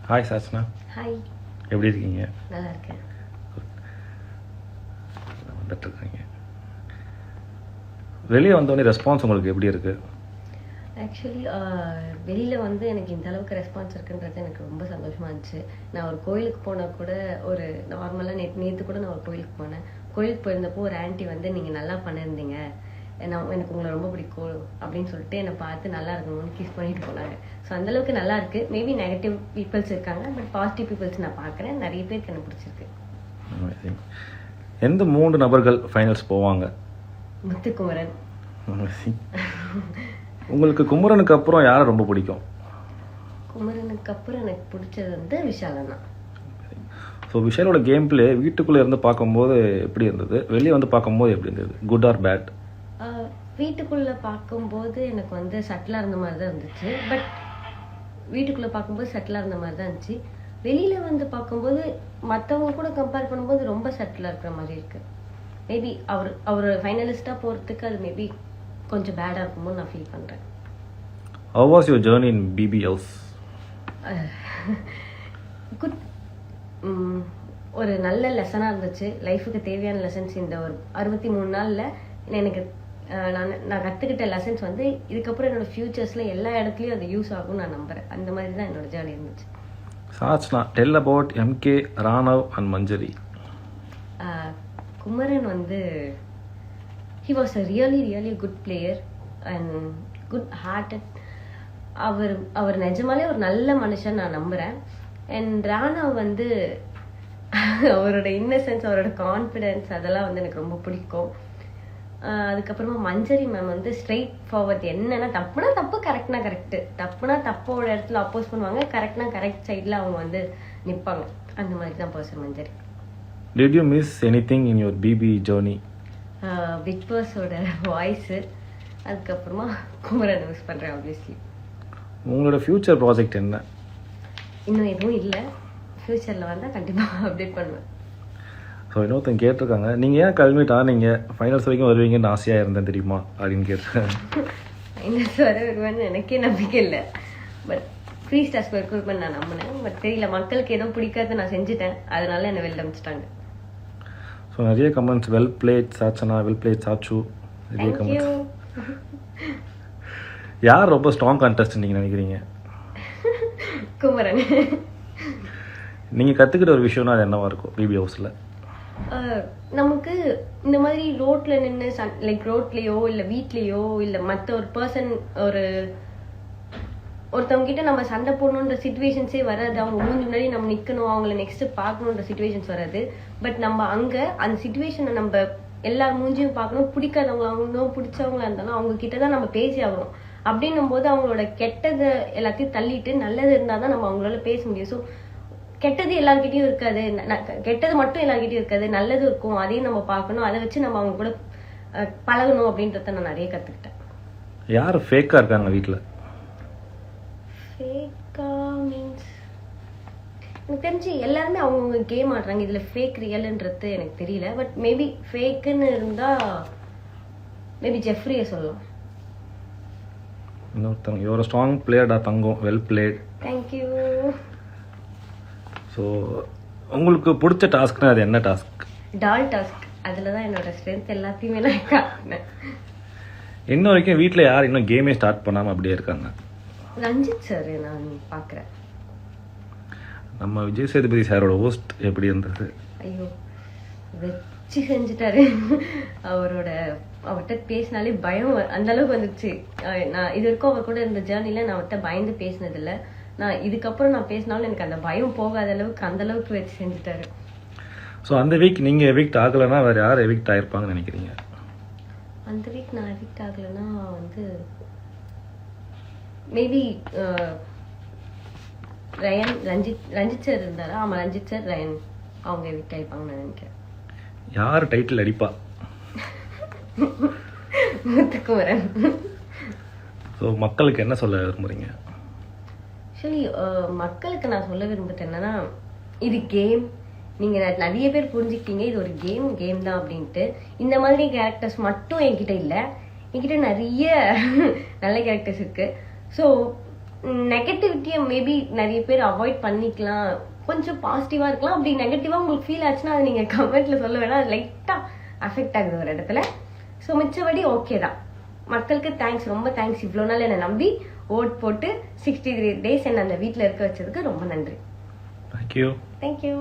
Hi Sachana. Hi. எப்படி இருக்கீங்க? நல்லா இருக்கேன். வந்துட்டு இருக்கீங்க. வெளியே வந்தோடனே ரெஸ்பான்ஸ் உங்களுக்கு எப்படி இருக்குது? ஆக்சுவலி வெளியில் வந்து எனக்கு இந்த அளவுக்கு ரெஸ்பான்ஸ் இருக்குன்றது எனக்கு ரொம்ப சந்தோஷமாக இருந்துச்சு. நான் ஒரு கோயிலுக்கு போனால் கூட ஒரு நார்மலாக நேற்று கூட நான் ஒரு கோயிலுக்கு போனேன். கோயிலுக்கு போயிருந்தப்போ ஒரு ஆன்ட்டி வந்து நீங்கள் நல்லா பண்ணியிருந்தீங்க, எனக்கு உங்களை ரொம்ப பிடிக்கும் அப்படின்னு சொல்லிட்டு என்னை பார்த்து நல்லா இருக்கணும்னு கிஸ் பண்ணிட்டு போனாங்க. ஸோ அந்தளவுக்கு நல்லா இருக்குது. மேபி நெகட்டிவ் பீப்புள்ஸ் இருக்காங்க, பட் பாசிட்டிவ் பீப்புள்ஸ் நான் பார்க்குறேன். நிறைய பேருக்கு எனக்கு பிடிச்சிருக்கு. எந்த 3 நபர்கள் ஃபைனல்ஸ் போவாங்க? முத்துக்குமரன். உங்களுக்கு குமரனுக்கு அப்புறம் யாரை ரொம்ப பிடிக்கும்? குமரனுக்கு அப்புறம் எனக்கு பிடிச்சது வந்து விஷால் அண்ணா. ஸோ விஷாலோட கேம் பிளே வீட்டுக்குள்ளே இருந்து பார்க்கும்போது எப்படி இருந்தது, வெளியே வந்து பார்க்கும்போது எப்படி இருந்தது, குட் ஆர் பேட்? வீட்டுக்குள்ளே பார்க்கும்போது எனக்கு வந்து சட்டிலாக இருந்த மாதிரி தான் இருந்துச்சு. பட் வீட்டுக்குள்ளே பார்க்கும்போது சட்டிலாக இருந்த மாதிரி தான் இருந்துச்சு. வெளியில் வந்து பார்க்கும்போது மற்றவங்க கூட கம்பேர் பண்ணும்போது ரொம்ப சட்டிலாக இருக்கிற மாதிரி இருக்குது. மேபி அவர் ஃபைனலிஸ்ட்டாக போகிறதுக்கு அது மேபி கொஞ்சம் பேடாக இருக்கும்போது நான் ஃபீல் பண்ணுறேன். How was your journey in BB House? Good. ஒரு நல்ல லெசனாக இருந்துச்சு. லைஃபுக்கு தேவையான லெசன்ஸ் இந்த ஒரு 63 நாளில் எனக்கு நான் கற்றுக்கிட்ட லெசன்ஸ் வந்து இதுக்கப்புறம் என்னோடய ஃப்யூச்சர்ஸில் எல்லா இடத்துலையும் அது யூஸ் ஆகும்னு நான் நம்புகிறேன். அந்த மாதிரி தான் என்னோட ஜேர்னி இருந்துச்சு. Sachana, tell about MK, Ranav and Manjari. Kumaran வந்து he was a really good player and good hearted. அவர் நிஜமாலே ஒரு நல்ல மனுஷன் நான் நம்புகிறேன். அண்ட் ராணவ் வந்து அவரோட இன்னசென்ஸ், அவரோட கான்ஃபிடென்ஸ் அதெல்லாம் வந்து எனக்கு ரொம்ப பிடிக்கும். அதுக்கப்புறமா மஞ்சரி மேம் வந்து ஸ்ட்ரெயிட் ஃபார்வர்ட். என்னன்னா தப்புனா தப்பு, கரெக்ட்னா கரெக்டு. தப்புனா தப்போட இடத்துல அப்போஸ் பண்ணுவாங்க, கரெக்ட்னா கரெக்ட் சைடில் அவங்க வந்து நிற்பாங்க. அந்த மாதிரி தான் person Manjari. Did you miss anything in your BB journey? Big பாஸோட வாய்ஸு, அதுக்கப்புறமா குமரனை மிஸ் பண்ணுறேன் ஆப்வியஸ்லி. உங்களோட ஃப்யூச்சர் ப்ராஜெக்ட் என்ன? இன்னும் எதுவும் இல்லை. ஃப்யூச்சரில் வந்தால் கண்டிப்பாக அப்டேட் பண்ணுவேன். ஸோ இன்னொருத்தங்க கேட்டிருக்காங்க, நீங்கள் ஏன் கல்மிட்டா நீங்கள் ஃபைனல்ஸ் வரைக்கும் வருவீங்கன்னு ஆசையாக இருந்தேன் தெரியுமா அப்படின்னு கேட்டிருக்கேன். ஃபைனல்ஸ் வர வருவேன்னு எனக்கே நம்பிக்கை இல்லை. பட் ஃப்ரீ ஸ்டார்ஸ் ரெக்ரூட்மெண்ட் நான் நம்பினேன். பட் தெரியல, மக்களுக்கு எதுவும் பிடிக்காது நான் செஞ்சுட்டேன், அதனால என்னை வெளில அனுப்பிச்சிட்டாங்க. ஸோ நிறைய comments, well played Sachana, well played Sachu, நிறைய கமெண்ட்ஸ். யார் ரொம்ப ஸ்ட்ராங் கான்டெஸ்ட் நீங்கள் நினைக்கிறீங்க? குமரன். நீங்கள் கற்றுக்கிட்ட ஒரு விஷயம்னா அது என்னவா இருக்கும் பிபி ஹவுஸில்? நமக்கு இந்த மாதிரி ரோட்டில் நின்று லைக் ரோட்லேயோ இல்லை வீட்லேயோ இல்லை மற்ற ஒரு பர்சன் ஒருத்தவங்க கிட்ட நம்ம சண்டை போடணுன்ற சிச்சுவேஷன்ஸே வராது. அவங்க மூஞ்சி முன்னாடி நம்ம நிற்கணும், அவங்கள நெக்ஸ்ட் பார்க்கணுன்ற சிச்சுவேஷன்ஸ் வராது. பட் நம்ம அங்கே அந்த சிச்சுவேஷனை நம்ம எல்லார் மூஞ்சியும் பார்க்கணும். பிடிக்காதவங்க அவங்க பிடிச்சவங்களா இருந்தாலும் அவங்க கிட்ட தான் நம்ம பேசி ஆகணும். அப்படின்னும் போது அவங்களோட கெட்டதை எல்லாத்தையும் தள்ளிட்டு நல்லது இருந்தால் தான் நம்ம அவங்களால பேச முடியும். ஸோ கெட்டது எல்லார்கிட்டையும் இருக்காது, கெட்டது மட்டும் எல்லார்கிட்டையும் இருக்காது, நல்லது இருக்கும், அதையும் நம்ம பார்க்கணும். அதை வச்சு நம்ம அவங்க கூட பழகணும் அப்படின்றத நான் நிறைய கற்றுக்கிட்டேன். யார் ஃபேக்காக இருக்காங்க வீட்டில்? ஃபேக்கா மீன்ஸ் எனக்கு தெரிஞ்சு எல்லாருமே அவங்கவுங்க கேம் ஆடுறாங்க. இதில் ஃபேக் ரியல்ன்றது எனக்கு தெரியல. பட் மேபி ஃபேக்குன்னு இருந்தால் மேபி ஜெஃப்ரியை சொல்லலாம். இன்னொருத்தவங்க, யுவர் ஸ்ட்ராங் பிளேயர்டா தங்கம், வெல் பிளேட். தேங்க்யூ. ஸோ உங்களுக்கு பிடிச்ச டாஸ்க்னா அது என்ன டாஸ்க்? டால் டாஸ்க். அதில் தான் என்னோட ஸ்ட்ரென்த் எல்லாத்தையுமே நான் காட்டினேன். இன்ன வரைக்கும் வீட்டில் யார் இன்னும் கேமே ஸ்டார்ட் பண்ணாமல் அப்படியே இருக்காங்க? ரஞ்சித் சார் நான் பார்க்குறேன். நம்ம விஜய் சேதுபதி சாரோட ஹோஸ்ட் எப்படி இருந்தது? ஐயோ வச்சு செஞ்சுட்டாரு. அவர்கிட்ட பேசினாலே பயம் அந்த அளவுக்கு வந்துச்சு. நான் இது வரைக்கும் அவர் கூட இருந்த ஜேர்னியில் நான் அவர்கிட்ட பயந்து பேசினதில்லை. நான் இதுக்கப்புறம் நான் பேசினாலும் எனக்கு அந்த பயம் போகாத அளவுக்கு அந்த அளவுக்கு வச்சு செஞ்சுட்டாரு. ஸோ அந்த வீக் நீங்கள் எவிக்ட் ஆகலைன்னா வேறு யார் எவிக்ட் ஆகிருப்பாங்கன்னு நினைக்கிறீங்க? அந்த வீக் நான் எவிக்ட் ஆகலைன்னா வந்து மேபி ரயன், ரஞ்சித் சார் இருந்தாரா? ஆமாம், ரஞ்சித் சார், ரயன் அவங்க எவிக்ட் ஆகிருப்பாங்கன்னு நான் நினைக்கிறேன். யார் டைட்டில் அடிப்பா? முத்துக்குமரன். ஸோ மக்களுக்கு என்ன சொல்ல விரும்புகிறீங்க? ஆக்சுவலி மக்களுக்கு நான் சொல்ல விரும்புறது என்னன்னா, இது கேம். நீங்கள் நிறைய பேர் புரிஞ்சுக்கிட்டீங்க இது ஒரு கேம் தான் அப்படின்ட்டு. இந்த மாதிரி கேரக்டர்ஸ் மட்டும் என்கிட்ட இல்லை, என்கிட்ட நிறைய நல்ல கேரக்டர்ஸ் இருக்குது. ஸோ நெகட்டிவிட்டியை மேபி நிறைய பேர் அவாய்ட் பண்ணிக்கலாம், கொஞ்சம் பாசிட்டிவா இருக்கலாம். அப்படி நெகட்டிவா உங்களுக்கு ஃபீல் ஆச்சுன்னா அது நீங்க கமெண்ட்ல சொல்ல வேணாம், அது லைட்டா அஃபெக்ட் ஆகுது ஒரு இடத்துல. ஸோ மிச்சபடி ஓகே தான். மக்களுக்கு தேங்க்ஸ், ரொம்ப தேங்க்ஸ். இவ்வளோ நாள் என்னை நம்பி ஓட் போட்டு 63 days என்னை அந்த வீட்டில் இருக்க வச்சதுக்கு ரொம்ப நன்றி. தேங்க்யூ. தேங்க்யூ.